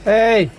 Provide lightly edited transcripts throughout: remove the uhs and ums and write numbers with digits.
Hey!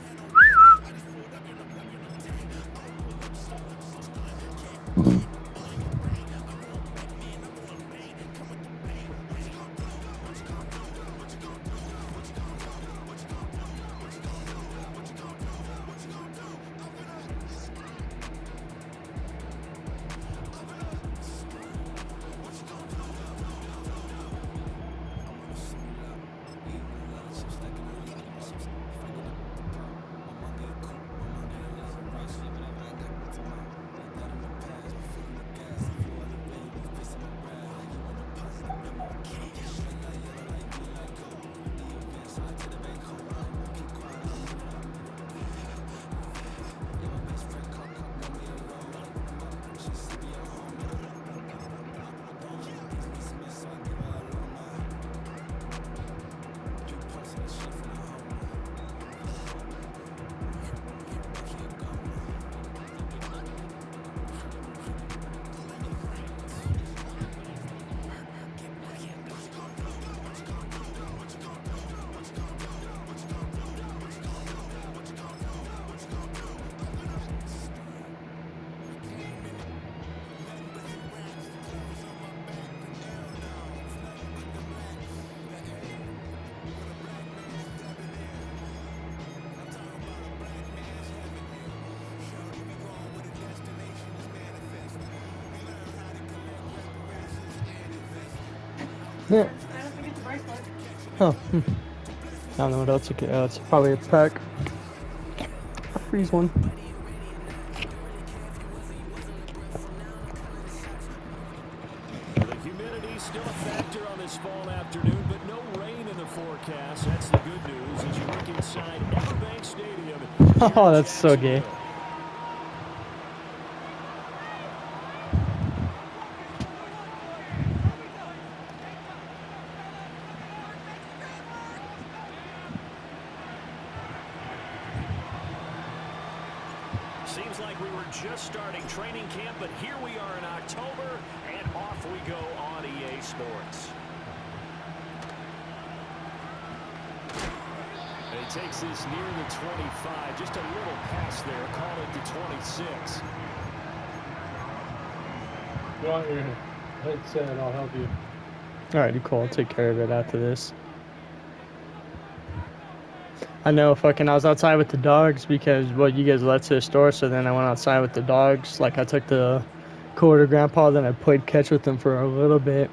Yeah. Oh. I don't know what else you could. It's probably a pack. I'll freeze one. The humidity still a factor on this fall afternoon, but no rain in the forecast. That's the good news as you look inside Everbank Stadium. Oh, that's so gay. Seems like we were just starting training camp, but here we are in October, and off we go on EA Sports. And he takes this near the 25, just a little pass there, call it the 26. You want your headset, I'll help you. Alrighty, cool. I'll take care of it after this. I know, I was outside with the dogs because, well, you guys led to the store, so then I went outside with the dogs. Like, I took the cooler to Grandpa, then I played catch with them for a little bit.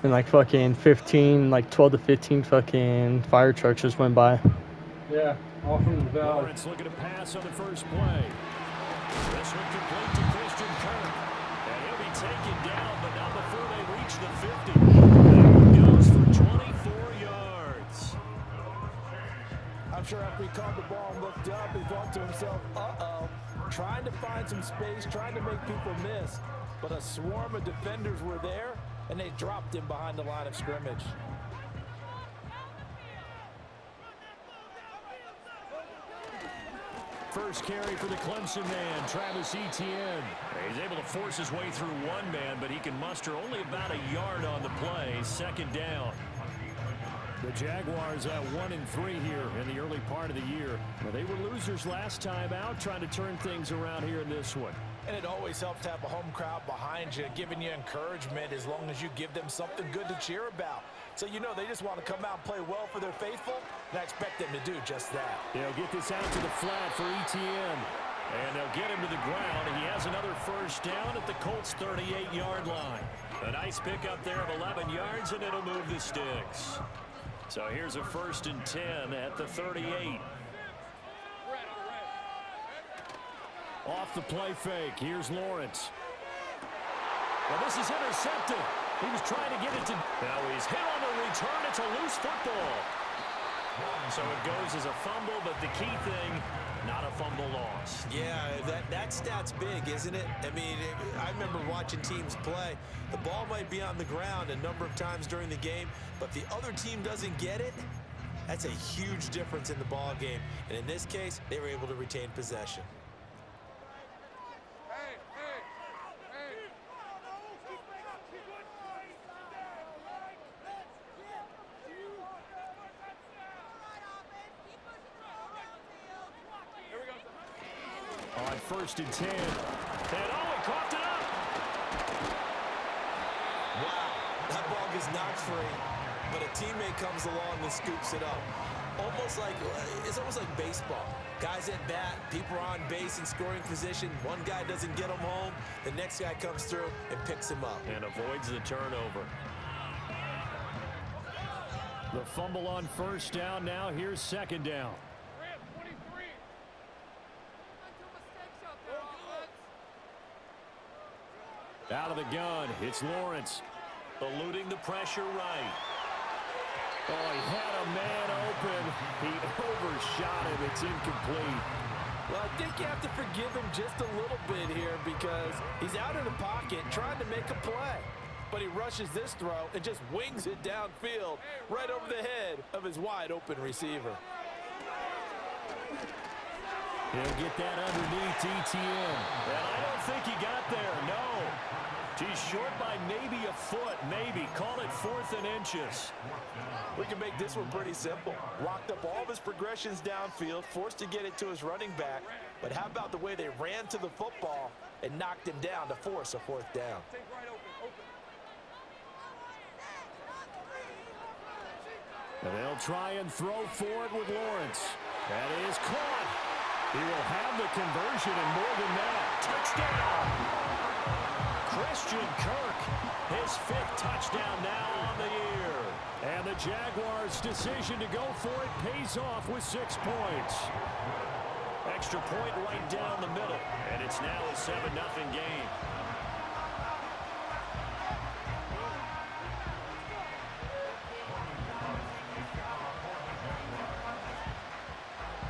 And, 12 to 15 fucking fire trucks just went by. Yeah, all from the valley. Lawrence looking to pass on the first play. This one complete to Christian Kirk. And he'll be taken down, but not before they reach the 50. That one goes for 24 yards. I'm sure after he caught the ball and looked up, he thought to himself, uh-oh, trying to find some space, trying to make people miss. But a swarm of defenders were there, and they dropped him behind the line of scrimmage. First carry for the Clemson man, Travis Etienne. He's able to force his way through one man, but he can muster only about a yard on the play. Second down. The Jaguars at 1-3 here in the early part of the year. Well, they were losers last time out, trying to turn things around here in this one. And it always helps to have a home crowd behind you, giving you encouragement as long as you give them something good to cheer about. So, you know, they just want to come out and play well for their faithful, and I expect them to do just that. They'll get this out to the flat for Etienne. And they'll get him to the ground. He has another first down at the Colts' 38-yard line. A nice pickup there of 11 yards, and it'll move the sticks. So here's a 1st and 10 at the 38. Off the play fake. Here's Lawrence. Well, this is intercepted. He was trying to get it to... Now he's hit on the return. It's a loose football. So it goes as a fumble, but the key thing, not a fumble loss. Yeah, that stat's big, isn't it? I mean, I remember watching teams play. The ball might be on the ground a number of times during the game, but if the other team doesn't get it, That's a huge difference in the ball game. And in this case, they were able to retain possession. On 1st and 10. And he coughed it up. Wow, that ball gets knocked free, but a teammate comes along and scoops it up. It's almost like baseball. Guys at bat, people are on base in scoring position. One guy doesn't get him home. The next guy comes through and picks him up. And avoids the turnover. The fumble on 1st down. Now here's 2nd down. Out of the gun, it's Lawrence. Eluding the pressure right. Oh, he had a man open. He overshot him. It's incomplete. Well, I think you have to forgive him just a little bit here because he's out of the pocket trying to make a play. But he rushes this throw and just wings it downfield right over the head of his wide-open receiver. He'll get that underneath ETN. And I don't think he got there, no. He's short by maybe a foot, maybe. Call it 4th and inches. We can make this one pretty simple. Locked up all of his progressions downfield, forced to get it to his running back. But how about the way they ran to the football and knocked him down to force a 4th down? And they'll try and throw for it with Lawrence. That is caught. He will have the conversion and more than that. Touchdown! Christian Kirk, his 5th touchdown now on the year. And the Jaguars' decision to go for it pays off with 6 points. Extra point right down the middle. And it's now a 7-0 game.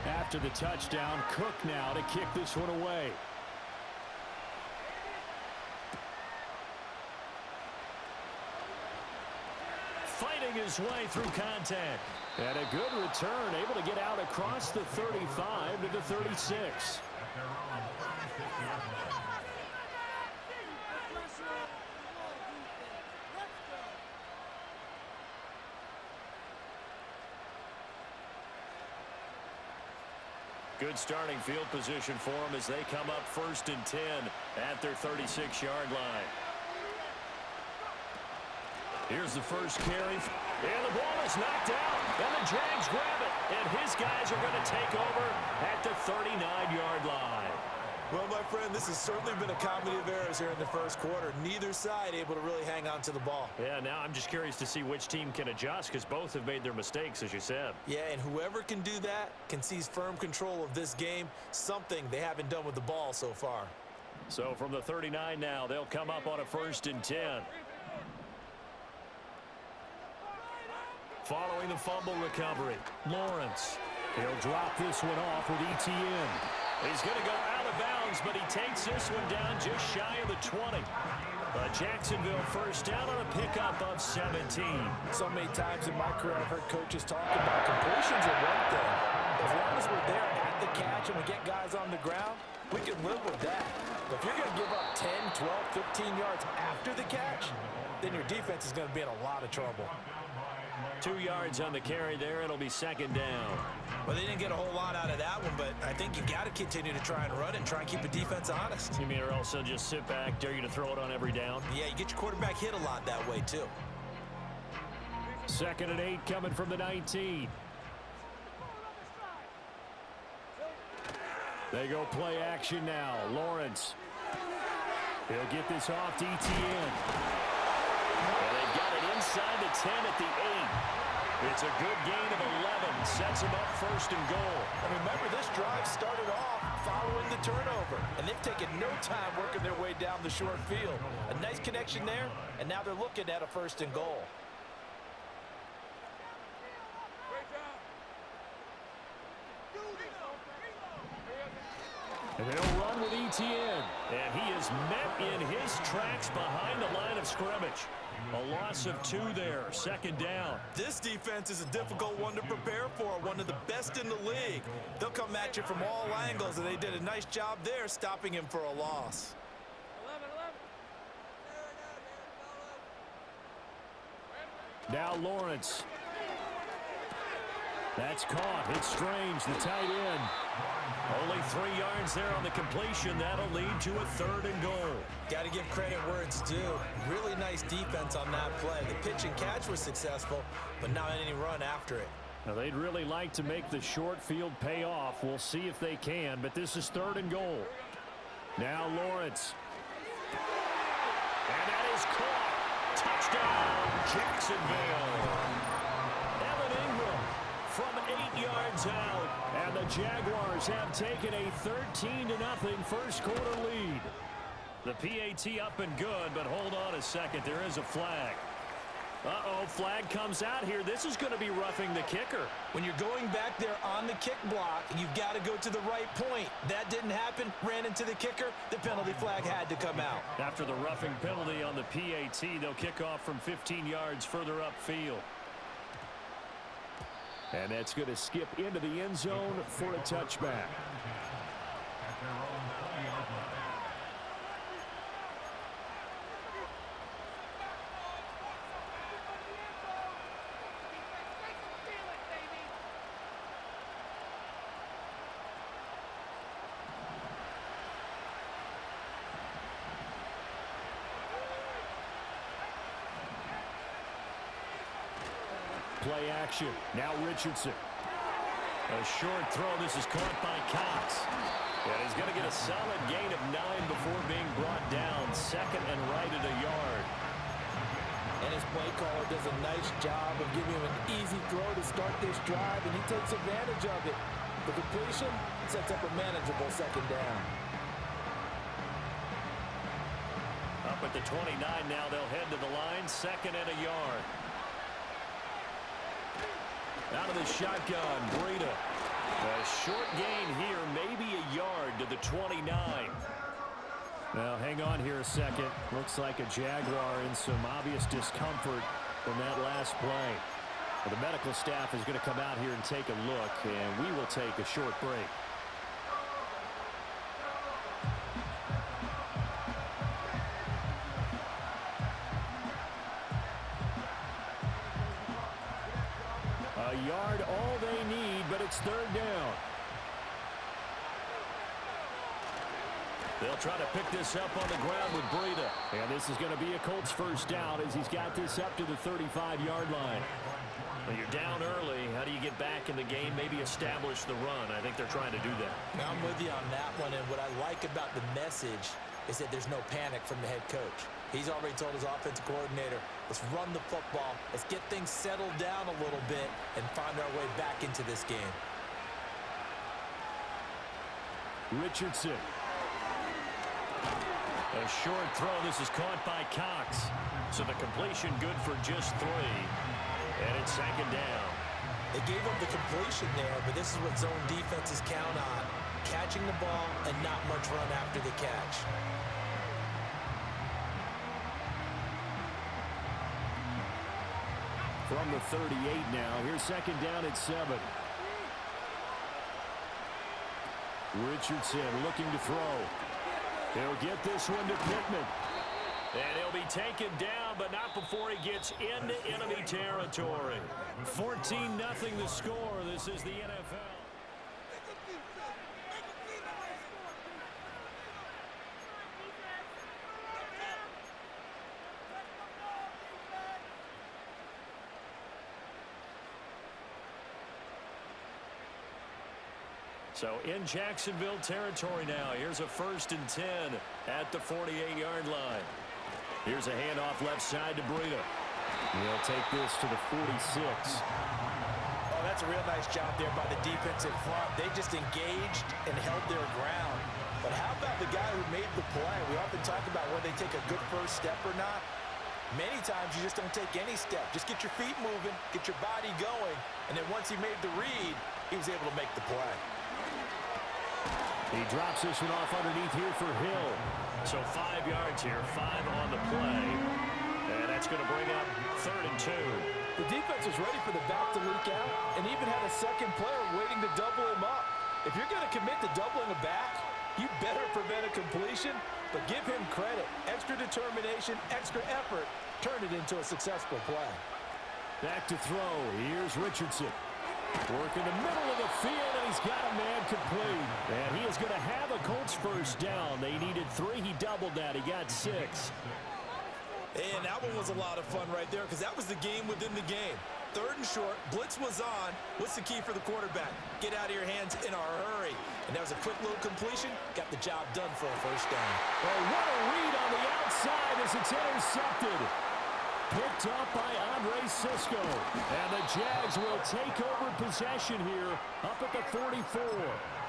After the touchdown, Cook now to kick this one away. Fighting his way through contact. And a good return, able to get out across the 35 to the 36. Good starting field position for them as they come up 1st and 10 at their 36-yard line. Here's the first carry. And the ball is knocked out. And the Jags grab it. And his guys are going to take over at the 39-yard line. Well, my friend, this has certainly been a comedy of errors here in the first quarter. Neither side able to really hang on to the ball. Yeah, now I'm just curious to see which team can adjust because both have made their mistakes, as you said. Yeah, and whoever can do that can seize firm control of this game, something they haven't done with the ball so far. So from the 39 now, they'll come up on a 1st and 10. Following the fumble recovery, Lawrence. He'll drop this one off with ETN. He's going to go out of bounds, but he takes this one down just shy of the 20. Jacksonville 1st down on a pickup of 17. So many times in my career, I've heard coaches talk about completions are one thing. As long as we're there at the catch and we get guys on the ground, we can live with that. But if you're going to give up 10, 12, 15 yards after the catch, then your defense is going to be in a lot of trouble. 2 yards on the carry there. It'll be 2nd down. Well, they didn't get a whole lot out of that one, but I think you've got to continue to try and run and try and keep the defense honest. You mean or else they'll just sit back, dare you to throw it on every down? Yeah, you get your quarterback hit a lot that way, too. 2nd and 8 coming from the 19. They go play action now. Lawrence. He'll get this off to ETN. And they've got it inside the 10 at the 8. It's a good gain of 11. Sets them up 1st and goal. And remember, this drive started off following the turnover. And they've taken no time working their way down the short field. A nice connection there, and now they're looking at a 1st and goal. And they'll run with Etienne. And he is met in his tracks behind the line of scrimmage. A loss of 2 there, 2nd down. This defense is a difficult one to prepare for, one of the best in the league. They'll come at you from all angles, and they did a nice job there stopping him for a loss. Now Lawrence. That's caught. It's Strange, the tight end. Only 3 yards there on the completion. That'll lead to a 3rd and goal. Got to give credit where it's due. Really nice defense on that play. The pitch and catch was successful, but not any run after it. Now, they'd really like to make the short field pay off. We'll see if they can, but this is 3rd and goal. Now Lawrence. And that is caught. Touchdown, Jacksonville. Evan Ingram from 8 yards out. And the Jaguars have taken a 13-0 first quarter lead. The PAT up and good, but hold on a second. There is a flag. Uh-oh, flag comes out here. This is going to be roughing the kicker. When you're going back there on the kick block, you've got to go to the right point. That didn't happen. Ran into the kicker. The penalty flag had to come out. After the roughing penalty on the PAT, they'll kick off from 15 yards further upfield. And that's going to skip into the end zone for a touchback. Play action. Now Richardson. A short throw. This is caught by Cox. And he's going to get a solid gain of 9 before being brought down. 2nd and right at a yard. And his play caller does a nice job of giving him an easy throw to start this drive, and he takes advantage of it. The completion sets up a manageable 2nd down. Up at the 29 now. They'll head to the line. 2nd and a yard. Out of the shotgun, Breida. A short gain here, maybe a yard to the 29. Now, hang on here a second. Looks like a Jaguar in some obvious discomfort from that last play. Well, the medical staff is going to come out here and take a look, and we will take a short break. A yard, all they need, but it's 3rd down. They'll try to pick this up on the ground with Breida. And this is going to be a Colts first down as he's got this up to the 35-yard line. When you're down early, how do you get back in the game? Maybe establish the run. I think they're trying to do that. Now, I'm with you on that one, and what I like about the message is that there's no panic from the head coach. He's already told his offensive coordinator, let's run the football, let's get things settled down a little bit and find our way back into this game. Richardson. A short throw. This is caught by Cox. So the completion good for just 3. And it's 2nd down. They gave up the completion there, but this is what zone defenses count on. Catching the ball and not much run after the catch. From the 38 now. Here's 2nd down at 7. Richardson looking to throw. He'll get this one to Pittman. And he'll be taken down, but not before he gets into enemy territory. 14-0 the score. This is the NFL. So in Jacksonville territory now. Here's a 1st and 10 at the 48-yard line. Here's a handoff left side to Breida. He'll take this to the 46. Oh, that's a real nice job there by the defense in front. They just engaged and held their ground. But how about the guy who made the play? We often talk about whether they take a good first step or not. Many times you just don't take any step. Just get your feet moving, get your body going, and then once he made the read, he was able to make the play. He drops this one off underneath here for Hill. So 5 yards here, 5 on the play. And that's going to bring up 3rd and 2. The defense was ready for the back to leak out and even had a second player waiting to double him up. If you're going to commit to doubling a back, you better prevent a completion, but give him credit. Extra determination, extra effort, turn it into a successful play. Back to throw. Here's Richardson. Work in the middle of the field, and he's got a man complete. And he is going to have a Colts first down. They needed 3. He doubled that. He got 6. And that one was a lot of fun right there because that was the game within the game. 3rd and short, blitz was on. What's the key for the quarterback? Get out of your hands in a hurry. And that was a quick little completion. Got the job done for a first down. Oh, what a read on the outside as it's intercepted. Picked up by Andre Sisco. And the Jags will take over possession here up at the 44.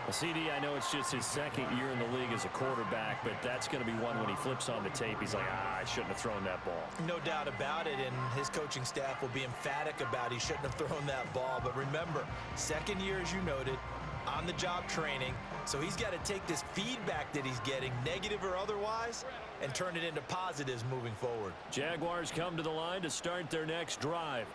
Well, CD, I know it's just his 2nd year in the league as a quarterback, but that's going to be one when he flips on the tape. He's like, I shouldn't have thrown that ball. No doubt about it, and his coaching staff will be emphatic about he shouldn't have thrown that ball. But remember, 2nd year, as you noted, on-the-job training. So he's got to take this feedback that he's getting, negative or otherwise, and turn it into positives moving forward. Jaguars come to the line to start their next drive.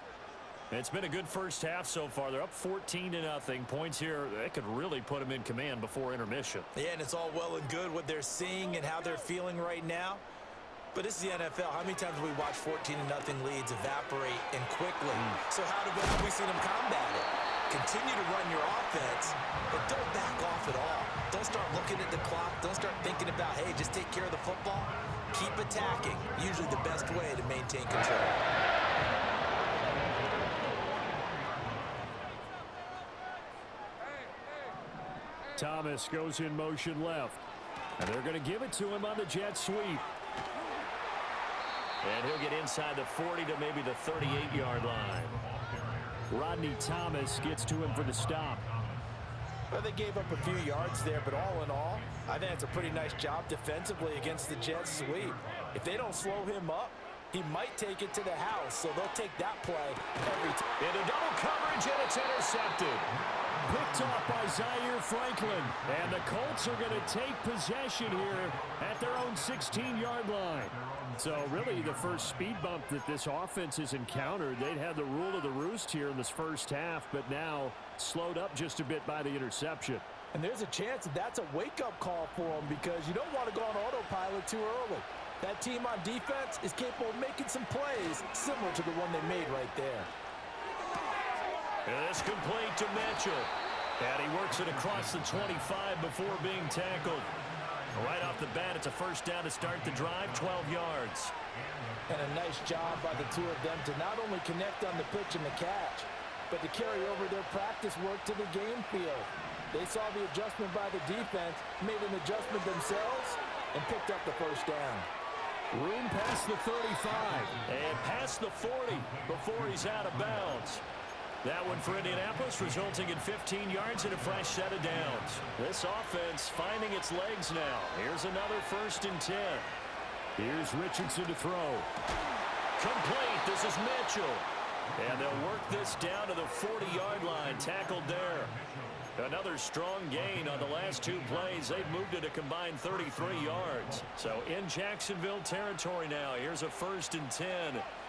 It's been a good first half so far. They're up 14-0. Points here, that could really put them in command before intermission. Yeah, and it's all well and good what they're seeing and how they're feeling right now. But this is the NFL. How many times have we watched 14-0 leads evaporate and quickly? So how have we seen them combat it? Continue to run your offense, but don't back off at all. Don't start looking at the clock. Don't start thinking about, hey, just take care of the football. Keep attacking. Usually the best way to maintain control. Thomas goes in motion left. And they're going to give it to him on the jet sweep. And he'll get inside the 40 to maybe the 38-yard line. Rodney Thomas gets to him for the stop. Well, they gave up a few yards there, but all in all, I think it's a pretty nice job defensively against the jet sweep. If they don't slow him up, he might take it to the house, so they'll take that play every time. Into double coverage, and it's intercepted. Picked off by Zaire Franklin. And the Colts are going to take possession here at their own 16-yard line. So really the first speed bump that this offense has encountered. They'd had the rule of the roost here in this first half, but now slowed up just a bit by the interception. And there's a chance that that's a wake-up call for them because you don't want to go on autopilot too early. That team on defense is capable of making some plays similar to the one they made right there. And this complete to Mitchell. And he works it across the 25 before being tackled. Right off the bat, it's a first down to start the drive, 12 yards. And a nice job by the two of them to not only connect on the pitch and the catch, but to carry over their practice work to the game field. They saw the adjustment by the defense, made an adjustment themselves, and picked up the first down. Room past the 35 and past the 40 before he's out of bounds. That one for Indianapolis, resulting in 15 yards and a fresh set of downs. This offense finding its legs now. Here's another 1st and 10. Here's Richardson to throw. Complete. This is Mitchell. And they'll work this down to the 40-yard line. Tackled there. Another strong gain on the last 2 plays. They've moved it a combined 33 yards. So in Jacksonville territory now. Here's a 1st and 10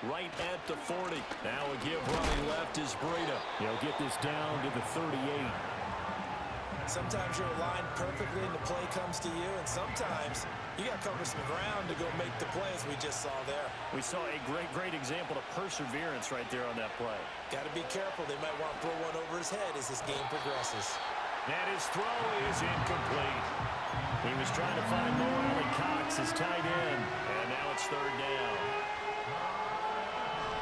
right at the 40. Now a give running left is Breida. He'll get this down to the 38. Sometimes you're aligned perfectly and the play comes to you, and sometimes you got to cover some ground to go make the play, as we just saw there. We saw a great example of perseverance right there on that play. Got to be careful. They might want to throw one over his head as this game progresses. And his throw is incomplete. He was trying to find Mo Alley Cox, his tight end, and now it's 3rd down.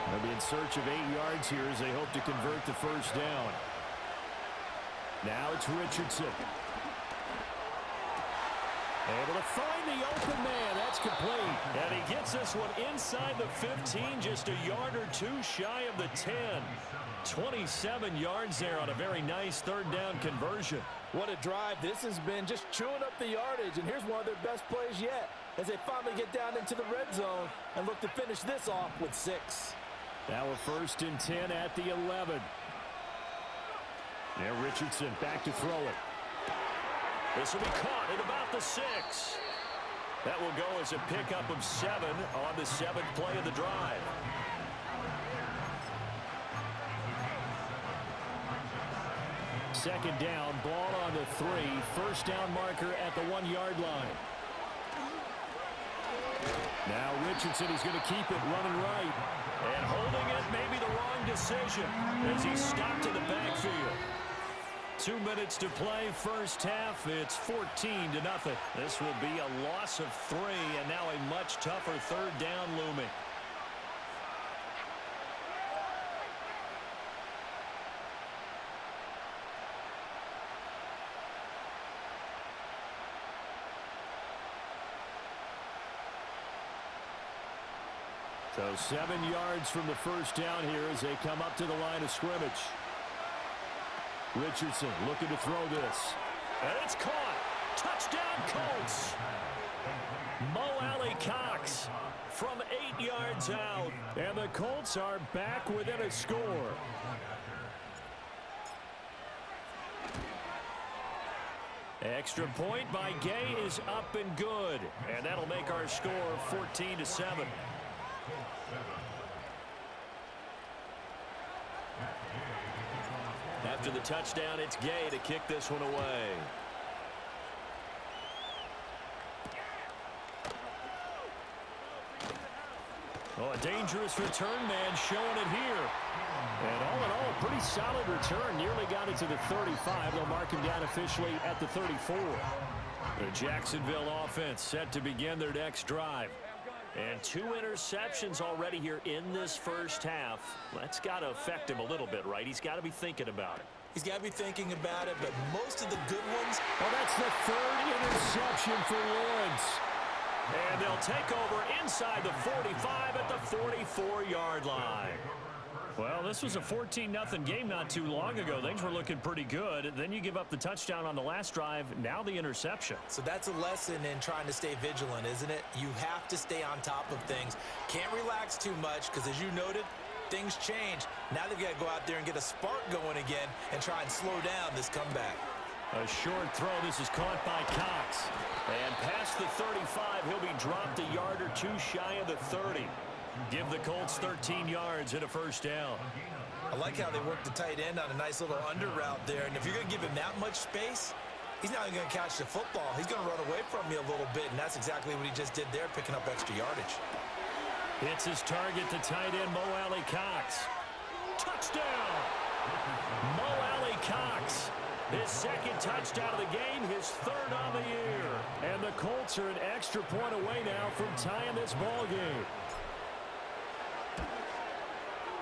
They'll be in search of 8 yards here as they hope to convert the first down. Now it's Richardson. Able to find the open man. That's complete. And he gets this one inside the 15, just a yard or 2 shy of the 10. 27 yards there on a very nice 3rd down conversion. What a drive this has been, just chewing up the yardage. And here's one of their best plays yet as they finally get down into the red zone and look to finish this off with 6. Now a 1st and 10 at the 11. Now Richardson back to throw it. This will be caught at about the 6. That will go as a pickup of 7 on the 7th play of the drive. Second down, ball on the 3. First down marker at the 1-yard line. Now Richardson is going to keep it running right. And holding it may be the wrong decision as he's stopped in the backfield. 2 minutes to play, first half. It's 14-0. This will be a loss of 3, and now a much tougher third down looming. So 7 yards from the first down here as they come up to the line of scrimmage. Richardson looking to throw this. And it's caught. Touchdown, Colts. Mo Alley Cox from 8 yards out. And the Colts are back within a score. Extra point by Gay is up and good. And that'll make our score 14-7. After the touchdown, it's Gay to kick this one away. Oh, a dangerous return man showing it here. And all in all, a pretty solid return. Nearly got it to the 35. They'll mark him down officially at the 34. The Jacksonville offense set to begin their next drive. And 2 interceptions already here in this first half. That's got to affect him a little bit, right? He's got to be thinking about it. He's got to be thinking about it, but most of the good ones. Well, that's the 3rd interception for Lawrence. And they'll take over inside the 45 at the 44-yard line. Well, this was a 14-0 game not too long ago. Things were looking pretty good. Then you give up the touchdown on the last drive. Now the interception. So that's a lesson in trying to stay vigilant, isn't it? You have to stay on top of things. Can't relax too much because, as you noted, things change. Now they've got to go out there and get a spark going again and try and slow down this comeback. A short throw. This is caught by Cox. And past the 35, he'll be dropped a yard or 2 shy of the 30. Give the Colts 13 yards and a first down. I like how they work the tight end on a nice little under route there. And if you're going to give him that much space, he's not even going to catch the football. He's going to run away from you a little bit, and that's exactly what he just did there, picking up extra yardage. Hits his target, the tight end, Mo Alley Cox. Touchdown! Mo Alley Cox. His 2nd touchdown of the game, his 3rd on the year. And the Colts are an extra point away now from tying this ball game.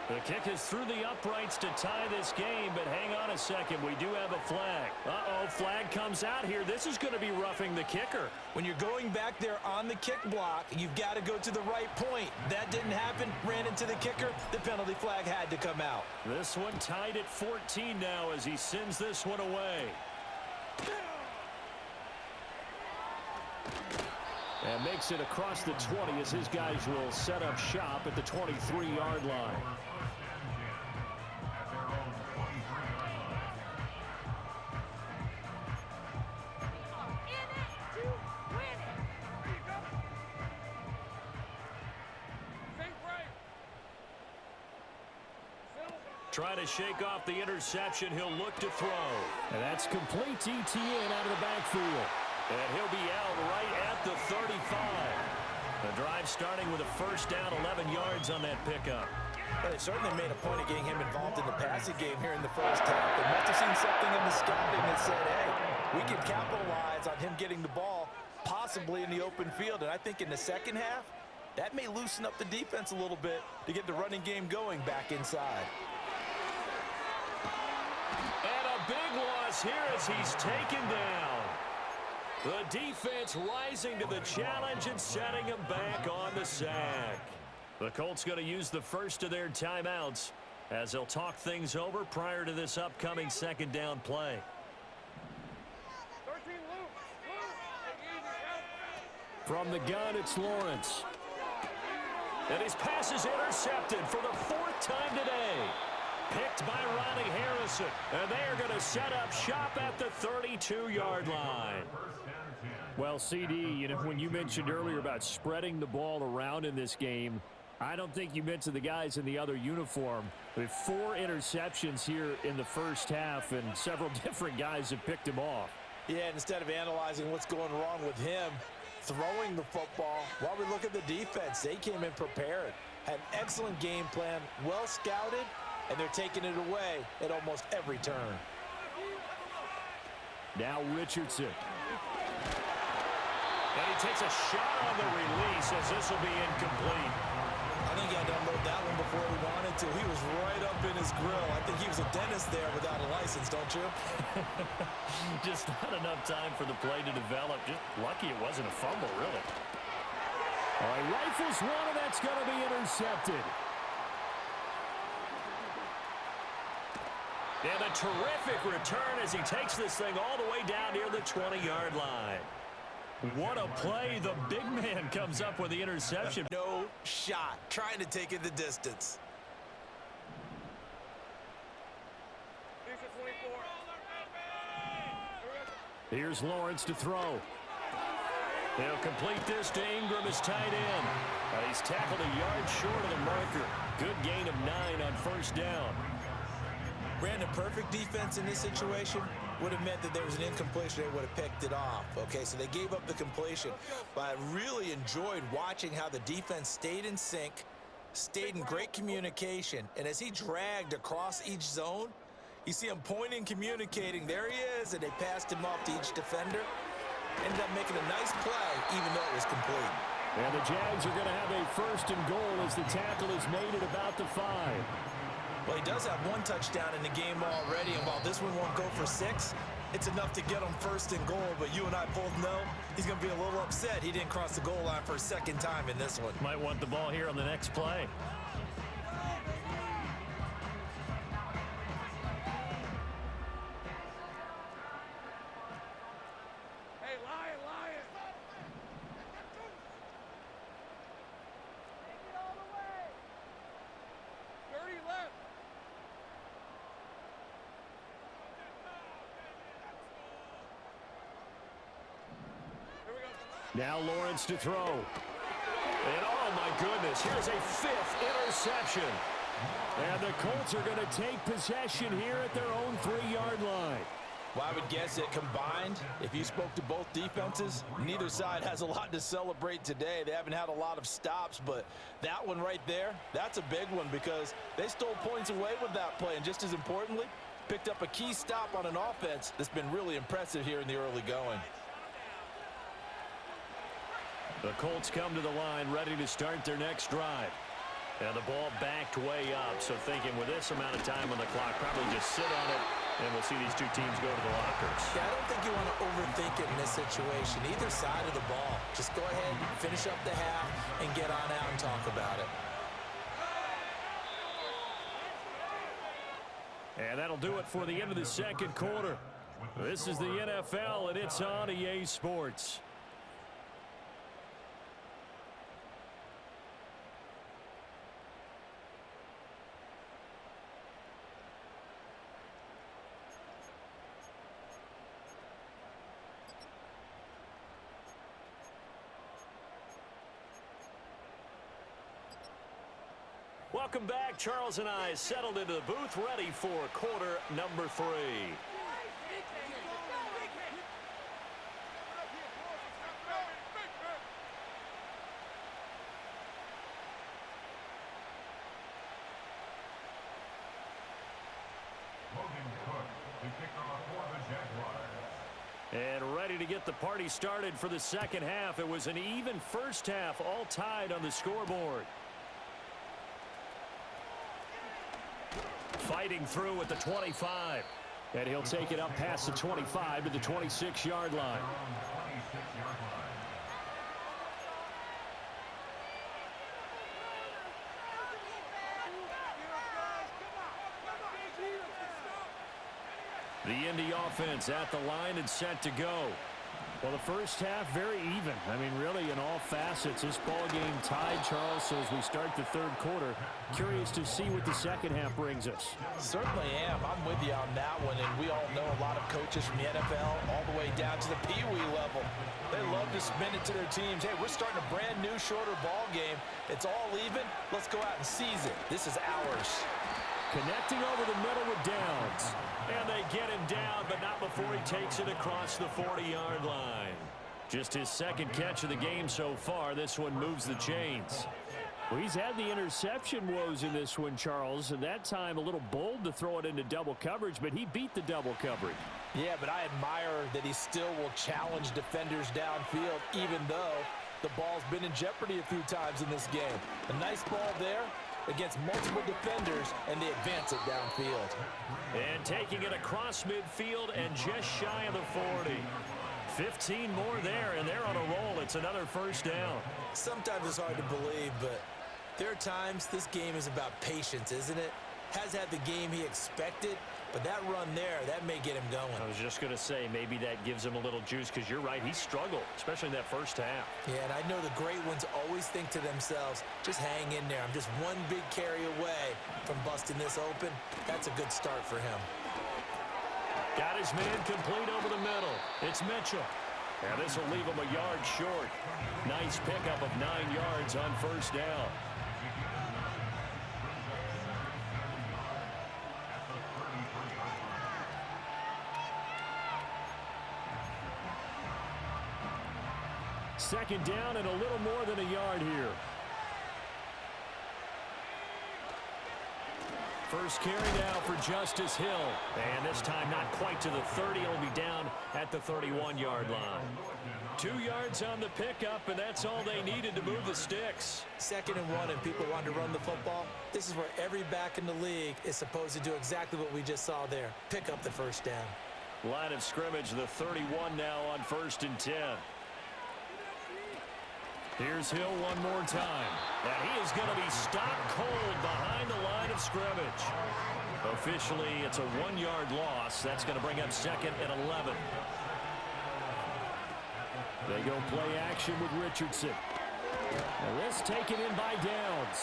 The kick is through the uprights to tie this game, but hang on a second. We do have a flag. Uh-oh, flag comes out here. This is going to be roughing the kicker. When you're going back there on the kick block, you've got to go to the right point. That didn't happen. Ran into the kicker. The penalty flag had to come out. This one tied at 14 now as he sends this one away. And makes it across the 20 as his guys will set up shop at the 23-yard line. Trying to shake off the interception. He'll look to throw. And that's complete ETN out of the backfield. And he'll be out right at the 35. The drive starting with a first down, 11 yards on that pickup. Well, they certainly made a point of getting him involved in the passing game here in the first half. They must have seen something in the scouting that said, hey, we can capitalize on him getting the ball possibly in the open field. And I think in the second half, that may loosen up the defense a little bit to get the running game going back inside. And a big loss here as he's taken down. The defense rising to the challenge and setting him back on the sack. The Colts going to use the first of their timeouts as they'll talk things over prior to this upcoming second down play. From the gun, it's Lawrence. And his pass is intercepted for the 4th time today. Picked by Ronnie Harrison. And they are going to set up shop at the 32-yard line. Well, CD, you know, when you mentioned earlier about spreading the ball around in this game, I don't think you mentioned the guys in the other uniform. With 4 interceptions here in the first half, and several different guys have picked him off. Yeah, and instead of analyzing what's going wrong with him throwing the football, while we look at the defense, they came in prepared. Had an excellent game plan, well scouted, and they're taking it away at almost every turn. Now Richardson. And he takes a shot on the release as this will be incomplete. I think he had to unload that one before he wanted to. He was right up in his grill. I think he was a dentist there without a license, don't you? Just not enough time for the play to develop. Just lucky it wasn't a fumble, really. All right, rifles one, and that's going to be intercepted. And a terrific return as he takes this thing all the way down near the 20-yard line. What a play. The big man comes up with the interception. No shot. Trying to take it the distance. Here's Lawrence to throw. They'll complete this to Ingram as tight end. He's tackled a yard short of the marker. Good gain of 9 on first down. Brandon, perfect defense in this situation would have meant that there was an incompletion. They would have picked it off. Okay, so they gave up the completion. But I really enjoyed watching how the defense stayed in sync, stayed in great communication. And as he dragged across each zone, you see him pointing, communicating. There he is, and they passed him off to each defender. Ended up making a nice play, even though it was complete. And the Jags are going to have a 1st and goal as the tackle is made at about the 5. Well, he does have 1 touchdown in the game already, and while this one won't go for 6, it's enough to get him 1st and goal. But you and I both know he's going to be a little upset he didn't cross the goal line for a 2nd time in this one. Might want the ball here on the next play. Now Lawrence to throw. And oh my goodness, here's a 5th interception. And the Colts are going to take possession here at their own 3-yard line. Well, I would guess that combined, if you spoke to both defenses, neither side has a lot to celebrate today. They haven't had a lot of stops, but that one right there, that's a big one because they stole points away with that play. And just as importantly, picked up a key stop on an offense that's been really impressive here in the early going. The Colts come to the line ready to start their next drive. And the ball backed way up, so thinking with this amount of time on the clock, probably just sit on it, and we'll see these two teams go to the lockers. Yeah, I don't think you want to overthink it in this situation. Either side of the ball. Just go ahead, finish up the half, and get on out and talk about it. And that'll do it for the end of the 2nd quarter. This is the NFL, and it's on EA Sports. Welcome back. Charles and I settled into the booth ready for quarter number 3. And ready to get the party started for the 2nd half. It was an even first half, all tied on the scoreboard. Fighting through at the 25. And he'll take it up past the 25 to the 26-yard line. The Indy offense at the line and set to go. Well, the first half, very even. I mean, really, in all facets, this ball game tied, Charles. So as we start the third quarter, curious to see what the second half brings us. Certainly am. I'm with you on that one, and we all know a lot of coaches from the NFL all the way down to the Pee Wee level. They love to spin it to their teams. Hey, we're starting a brand new, shorter ball game. It's all even. Let's go out and seize it. This is ours. Connecting over the middle with Downs. And they get him down, but not before he takes it across the 40-yard line. Just his second catch of the game so far. This one moves the chains. Well, he's had the interception woes in this one, Charles, and that time a little bold to throw it into double coverage, but he beat the double coverage. Yeah, but I admire that he still will challenge defenders downfield, even though the ball's been in jeopardy a few times in this game. A nice ball there against multiple defenders, and they advance it downfield. And taking it across midfield and just shy of the 40. 15 more there, and they're on a roll. It's another first down. Sometimes it's hard to believe, but there are times this game is about patience, isn't it? Has had the game he expected, but that run there, that may get him going. I was just going to say, maybe that gives him a little juice, because you're right, he struggled, especially in that first half. Yeah, and I know the great ones always think to themselves, just hang in there. I'm just one big carry away from busting this open. That's a good start for him. Got his man complete over the middle. It's Mitchell. And this will leave him a yard short. Nice pickup of 9 yards on first down. Second down and a little more than a yard here. First carry now for Justice Hill. And this time not quite to the 30. It'll be down at the 31-yard line. 2 yards on the pickup, and that's all they needed to move the sticks. 2nd and 1, and people want to run the football. This is where every back in the league is supposed to do exactly what we just saw there. Pick up the first down. Line of scrimmage, the 31 now on 1st and 10. Here's Hill one more time. And he is going to be stopped cold behind the line of scrimmage. Officially, it's a 1-yard loss. That's going to bring up 2nd and 11. They go play action with Richardson. And this taken in by Downs.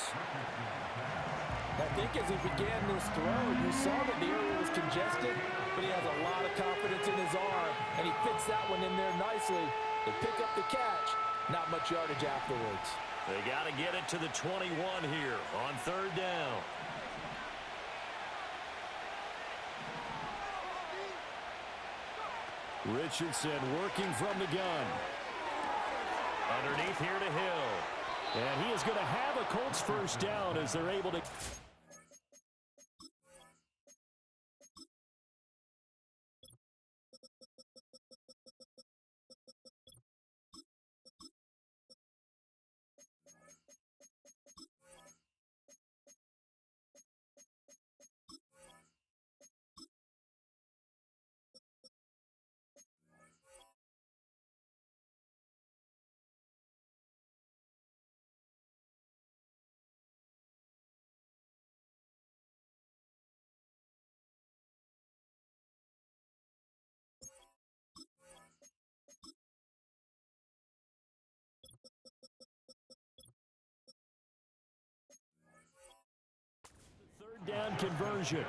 I think as he began this throw, you saw that the area was congested, but he has a lot of confidence in his arm, and he fits that one in there nicely. They pick up the catch. Not much yardage afterwards. They got to get it to the 21 here on 3rd down. Richardson working from the gun. Underneath here to Hill. And he is going to have a Colts first down as they're able to... Third down conversion.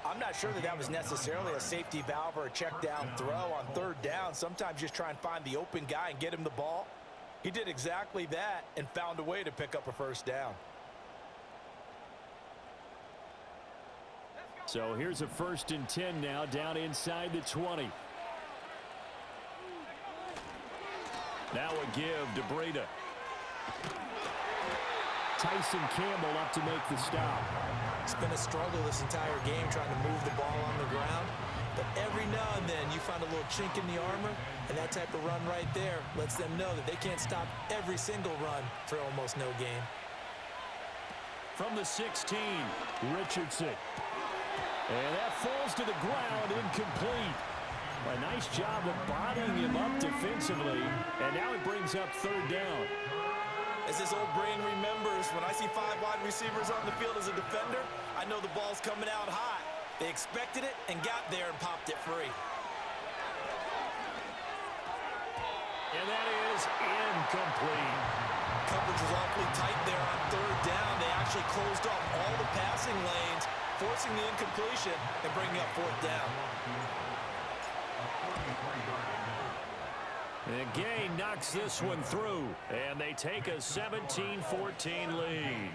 I'm not sure that was necessarily a safety valve or a check down throw on 3rd down. Sometimes just try and find the open guy and get him the ball. He did exactly that and found a way to pick up a first down. So here's a 1st and 10 now down inside the 20. Now a give to Breida. Tyson Campbell up to make the stop. It's been a struggle this entire game trying to move the ball on the ground. But every now and then you find a little chink in the armor, and that type of run right there lets them know that they can't stop every single run for almost no gain. From the 16, Richardson. And that falls to the ground, incomplete. A nice job of bodying him up defensively, and now it brings up 3rd down. As this old brain remembers, when I see 5 wide receivers on the field as a defender, I know the ball's coming out hot. They expected it and got there and popped it free. is incomplete. Coverage was awfully tight there on third down. They actually closed off all the passing lanes, forcing the incompletion and bringing up fourth down. And Gay knocks this one through, and they take a 17-14 lead.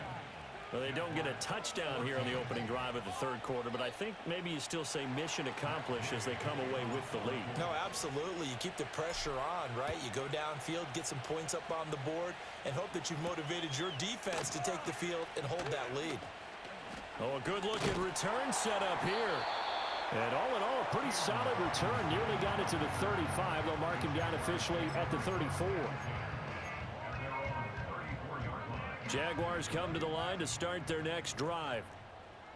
Well, they don't get a touchdown here on the opening drive of the third quarter, but I think maybe you still say mission accomplished as they come away with the lead. No, absolutely. You keep the pressure on, right? You go downfield, get some points up on the board, and hope that you've motivated your defense to take the field and hold that lead. Oh, a good-looking return set up here. And all in all, a pretty solid return. Nearly got it to the 35. They'll mark him down officially at the 34. Jaguars come to the line to start their next drive.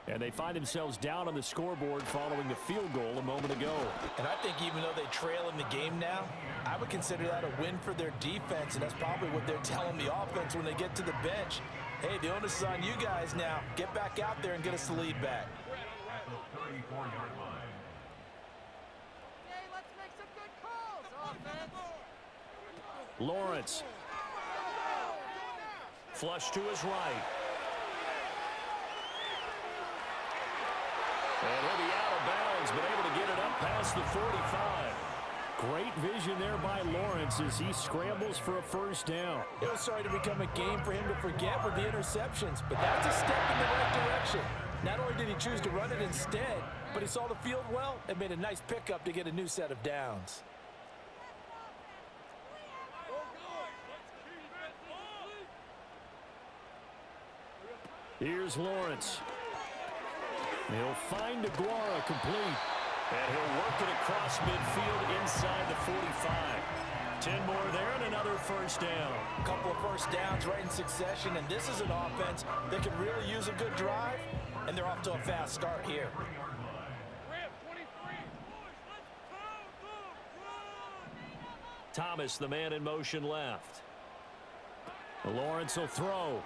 And they find themselves down on the scoreboard following the field goal a moment ago. And I think even though they trail in the game now, I would consider that a win for their defense, and that's probably what they're telling the offense when they get to the bench. Hey, the onus is on you guys now. Get back out there and get us the lead back. Lawrence. Flush to his right. And he'll be out of bounds, but able to get it up past the 45. Great vision there by Lawrence as he scrambles for a first down. It was starting to become a game for him to forget with the interceptions, but that's a step in the right direction. Not only did he choose to run it instead, but he saw the field well and made a nice pickup to get a new set of downs. Here's Lawrence. He'll find Aguara complete. And he'll work it across midfield inside the 45. 10 more there and another first down. A couple of first downs right in succession, and this is an offense that could really use a good drive, and they're off to a fast start here. Thomas, the man in motion left. Lawrence will throw.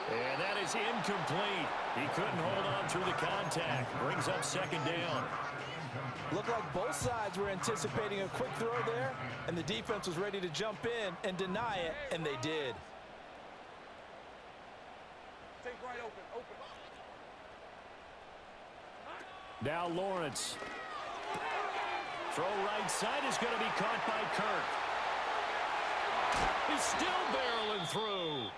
And that is incomplete. He couldn't hold on through the contact. Brings up second down. Looked like both sides were anticipating a quick throw there, and the defense was ready to jump in and deny it, and they did. Take right open. Now Lawrence. Throw right side is going to be caught by Kirk. He's still barreling through.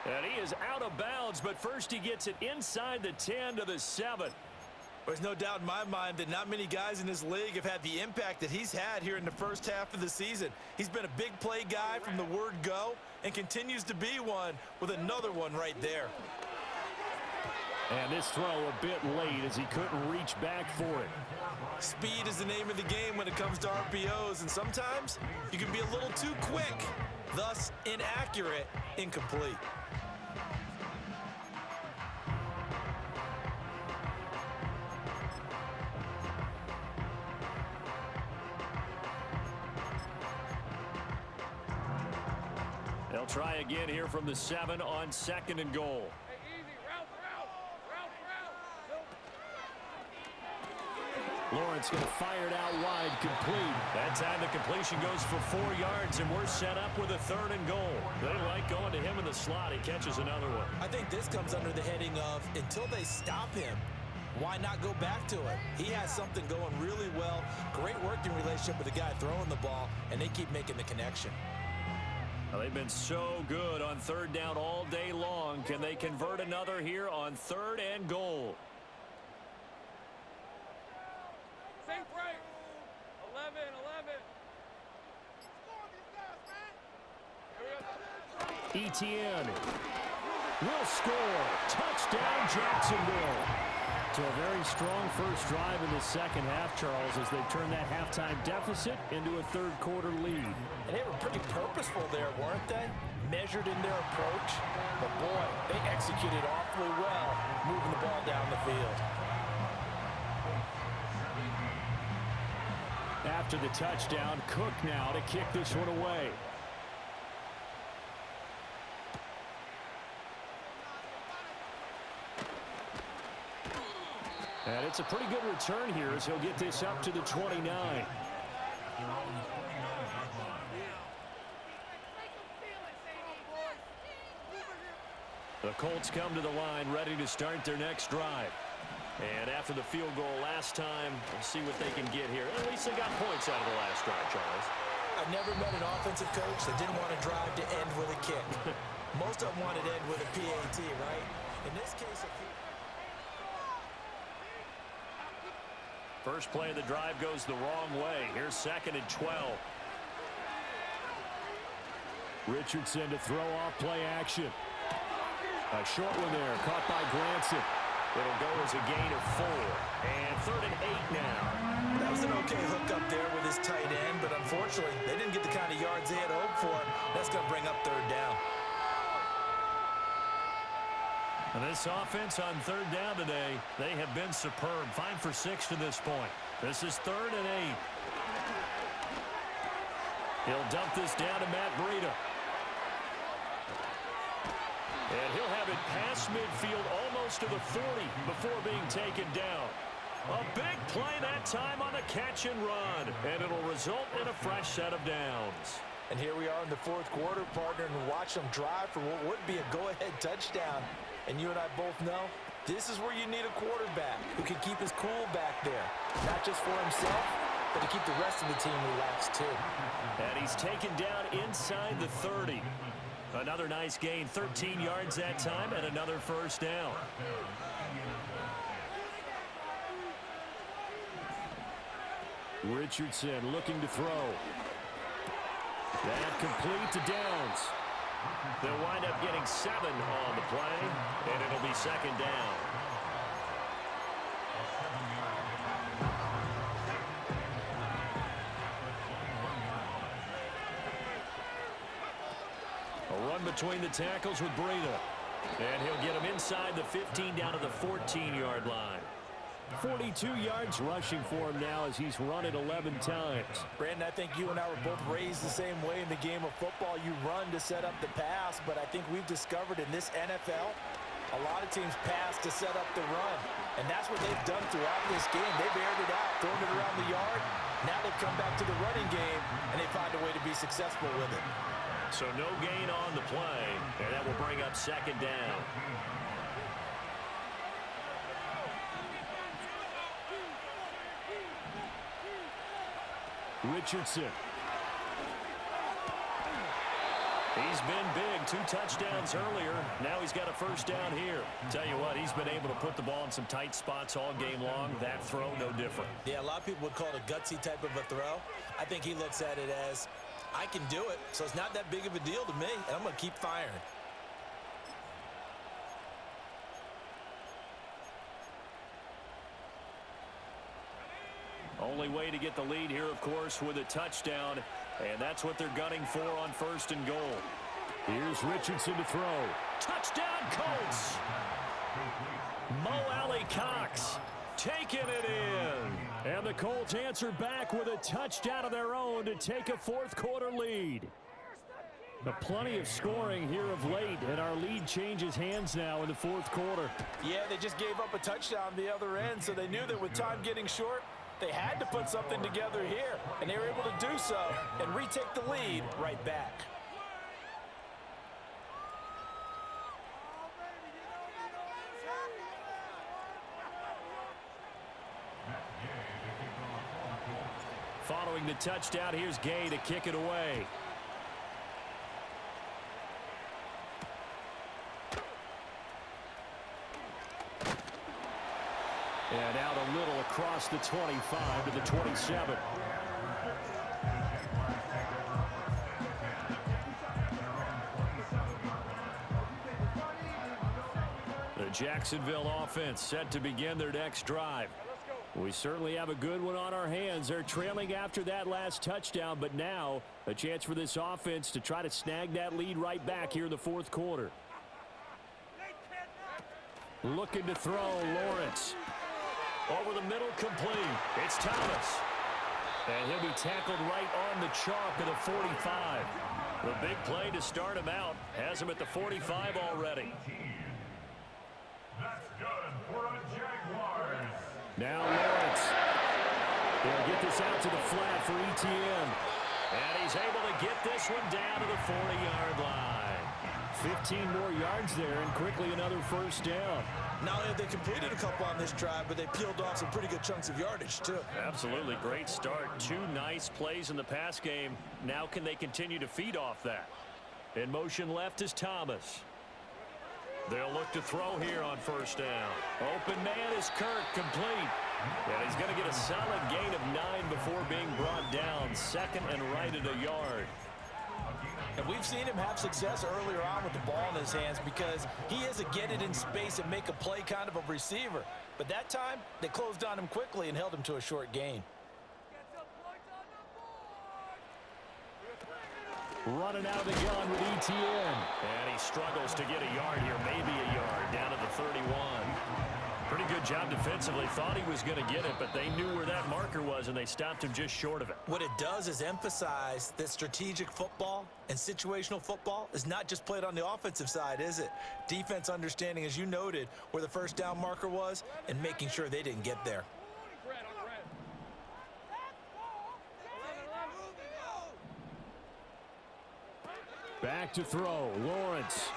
And he is out of bounds, but first he gets it inside the 10 to the 7. There's no doubt in my mind that not many guys in this league have had the impact that he's had here in the first half of the season. He's been a big play guy from the word go and continues to be one with another one right there. And this throw a bit late as he couldn't reach back for it. Speed is the name of the game when it comes to RPOs, and sometimes you can be a little too quick, thus inaccurate, incomplete. They'll try again here from the 7 on 2nd and goal. Lawrence going to fire it out wide, complete. That time the completion goes for 4 yards, and we're set up with a 3rd and goal. They like going to him in the slot. He catches another one. I think this comes under the heading of until they stop him, why not go back to it? He has something going really well. Great working relationship with the guy throwing the ball, and they keep making the connection. Well, they've been so good on 3rd down all day long. Can they convert another here on 3rd and goal? Same break. 11. Etienne will score. Touchdown, Jacksonville. So a very strong first drive in the second half, Charles, as they've turned that halftime deficit into a third quarter lead. And they were pretty purposeful there, weren't they? Measured in their approach. But boy, they executed awfully well, moving the ball down the field. After the touchdown, Cook now to kick this one away. And it's a pretty good return here as he'll get this up to the 29. The Colts come to the line ready to start their next drive. And after the field goal last time, we'll see what they can get here. At least they got points out of the last drive, Charles. I've never met an offensive coach that didn't want to drive to end with a kick. Most of them wanted to end with a PAT, right? In this case, first play of the drive goes the wrong way. Here's 2nd and 12. Richardson to throw off play action. A short one there, caught by Granson. It'll go as a gain of 4. And 3rd and 8 now. that was an okay hook up there with his tight end, but unfortunately, they didn't get the kind of yards they had hoped for. That's going to bring up 3rd down. And this offense on 3rd down today, they have been superb. 5 for 6 to this point. This is 3rd and 8. He'll dump this down to Matt Breida. And he'll have it past midfield almost to the 40 before being taken down. A big play that time on the catch and run. And it'll result in a fresh set of downs. And here we are in the 4th quarter, partner, and watch them drive for what would be a go-ahead touchdown. And you and I both know this is where you need a quarterback who can keep his cool back there. Not just for himself, but to keep the rest of the team relaxed too. And he's taken down inside the 30. Another nice gain, 13 yards that time, and another first down. Richardson looking to throw. That complete to Downs. They'll wind up getting 7 on the play, and it'll be 2nd down. A run between the tackles with Breida. And he'll get him inside the 15 down to the 14-yard line. 42 yards rushing for him now as he's run it 11 times. Brandon, I think you and I were both raised the same way in the game of football. You run to set up the pass, but I think we've discovered in this NFL, a lot of teams pass to set up the run. And that's what they've done throughout this game. They've aired it out, thrown it around the yard. Now they've come back to the running game, and they find a way to be successful with it. So no gain on the play, and that will bring up 2nd down. Richardson. He's been big, 2 touchdowns earlier. Now he's got a first down here. Tell you what, he's been able to put the ball in some tight spots all game long. That throw, no different. Yeah, a lot of people would call it a gutsy type of a throw. I think he looks at it as, I can do it, so it's not that big of a deal to me, and I'm going to keep firing. Only way to get the lead here, of course, with a touchdown, and that's what they're gunning for on 1st and goal. Here's Richardson to throw. Touchdown, Colts! Mo Alley Cox taking it in. And the Colts answer back with a touchdown of their own to take a 4th quarter lead. But plenty of scoring here of late, and our lead changes hands now in the 4th quarter. Yeah, they just gave up a touchdown the other end, so they knew that with time getting short, they had to put something together here, and they were able to do so and retake the lead right back. Following the touchdown, here's Gay to kick it away. And out a little across the 25 to the 27. The Jacksonville offense set to begin their next drive. We certainly have a good one on our hands. They're trailing after that last touchdown, but now a chance for this offense to try to snag that lead right back here in the 4th quarter. Looking to throw, Lawrence. Over the middle, complete. It's Thomas. And he'll be tackled right on the chalk of the 45. The big play to start him out has him at the 45 already. That's good for a Jaguars. Now Lawrence. They'll get this pass out to the flat for Etienne. And he's able to get this one down to the 40-yard line. 15 more yards there, and quickly another first down. Not only have they completed a couple on this drive, but they peeled off some pretty good chunks of yardage, too. Absolutely great start. 2 nice plays in the pass game. Now can they continue to feed off that? In motion left is Thomas. They'll look to throw here on first down. Open man is Kirk, complete. And he's going to get a solid gain of 9 before being brought down. Second and right at a yard. And we've seen him have success earlier on with the ball in his hands because he is a get it in space and make a play kind of a receiver. But that time, they closed on him quickly and held him to a short gain. Running out of the gun with Etienne. And he struggles to get a yard here, maybe a yard, down to the 31. Pretty good job defensively. Thought he was going to get it, but they knew where that marker was, and they stopped him just short of it. What it does is emphasize that strategic football and situational football is not just played on the offensive side, is it? Defense understanding, as you noted, where the first down marker was and making sure they didn't get there. Back to throw. Lawrence.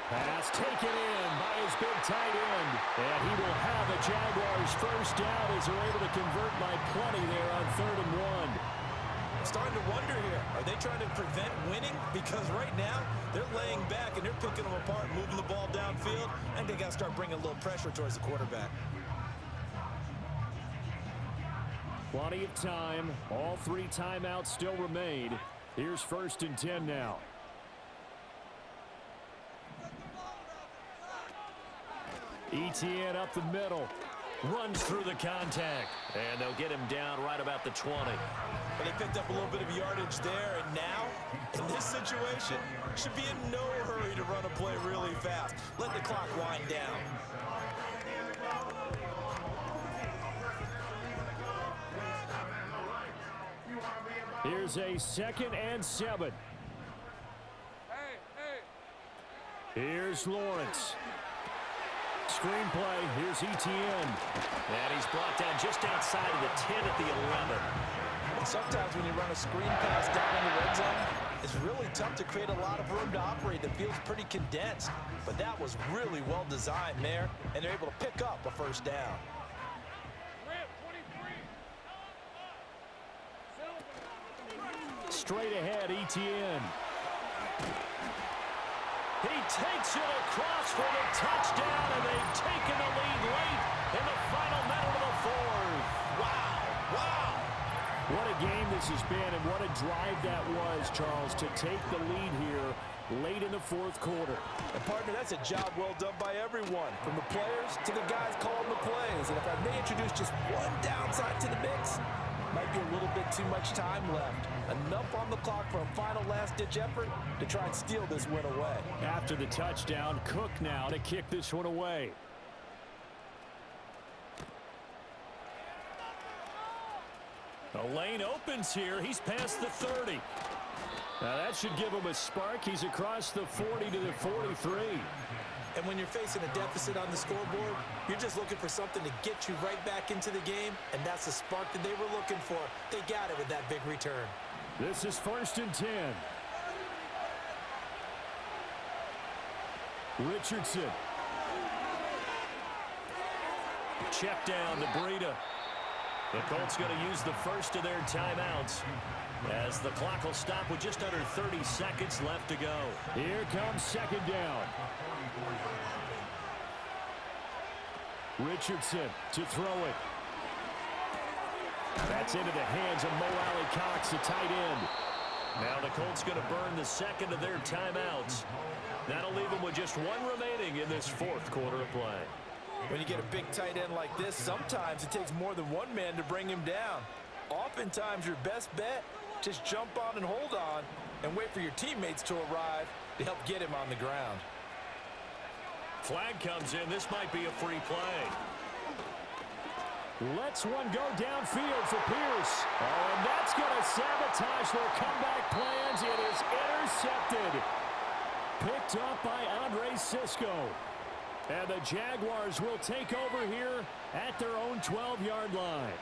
Pass taken in by his big tight end. And he will have a Jaguars first down as they're able to convert by plenty there on 3rd and 1. I'm starting to wonder here. Are they trying to prevent winning? Because right now, they're laying back and they're picking them apart, moving the ball downfield, and they got to start bringing a little pressure towards the quarterback. Plenty of time. All 3 timeouts still remain. Here's 1st and 10 now. Etienne up the middle. Runs through the contact. And they'll get him down right about the 20. But they picked up a little bit of yardage there, and now, in this situation, should be in no hurry to run a play really fast. Let the clock wind down. Here's a 2nd and 7. Here's Lawrence. Screen play. Here's Etienne. And he's brought down just outside of the 10 at the 11. And sometimes when you run a screen pass down in the red zone, it's really tough to create a lot of room to operate that feels pretty condensed. But that was really well designed there, and they're able to pick up a first down. Straight ahead, Etienne. He takes it across for the touchdown, and they've taken the lead late in the final minute of the 4th. Wow, wow. What a game this has been, and what a drive that was, Charles, to take the lead here late in the 4th quarter. And, partner, that's a job well done by everyone, from the players to the guys calling the plays. And if I may introduce just one downside to the mix, might be a little bit too much time left. Enough on the clock for a final last-ditch effort to try and steal this win away. After the touchdown, Cook now to kick this one away. The lane opens here. He's past the 30. Now that should give him a spark. He's across the 40 to the 43. And when you're facing a deficit on the scoreboard, you're just looking for something to get you right back into the game, and that's the spark that they were looking for. They got it with that big return. This is 1st and 10. Richardson. Check down to Breida. The Colts going to use the first of their timeouts as the clock will stop with just under 30 seconds left to go. Here comes 2nd down. Richardson to throw it. That's into the hands of Mo Alley-Cox, the tight end. Now the Colts going to burn the 2nd of their timeouts. That'll leave them with just 1 remaining in this 4th quarter of play. When you get a big tight end like this, sometimes it takes more than one man to bring him down. Oftentimes, your best bet, just jump on and hold on and wait for your teammates to arrive to help get him on the ground. Flag comes in. This might be a free play. Lets one go downfield for Pierce. Oh, and that's going to sabotage their comeback plans. It is intercepted. Picked up by Andre Cisco. And the Jaguars will take over here at their own 12-yard line.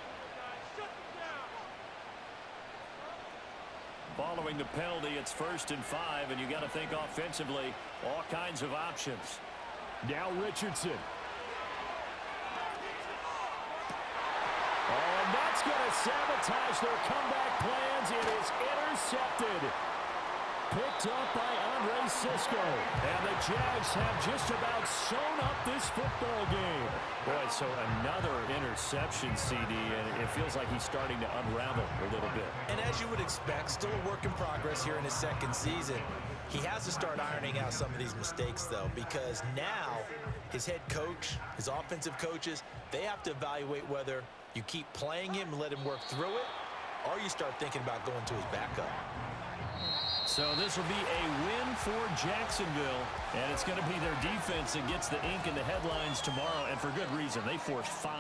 Following the penalty, it's 1st and 5, and you got to think offensively, all kinds of options. Now Richardson. Oh, and that's going to sabotage their comeback plans. It is intercepted. Picked up by Andre Cisco. And the Jags have just about sewn up this football game. Boy, so another interception, CD, and it feels like he's starting to unravel a little bit. And as you would expect, still a work in progress here in his second season. He has to start ironing out some of these mistakes, though, because now his head coach, his offensive coaches, they have to evaluate whether you keep playing him and let him work through it, or you start thinking about going to his backup. So this will be a win for Jacksonville, and it's going to be their defense that gets the ink in the headlines tomorrow, and for good reason. They forced 5.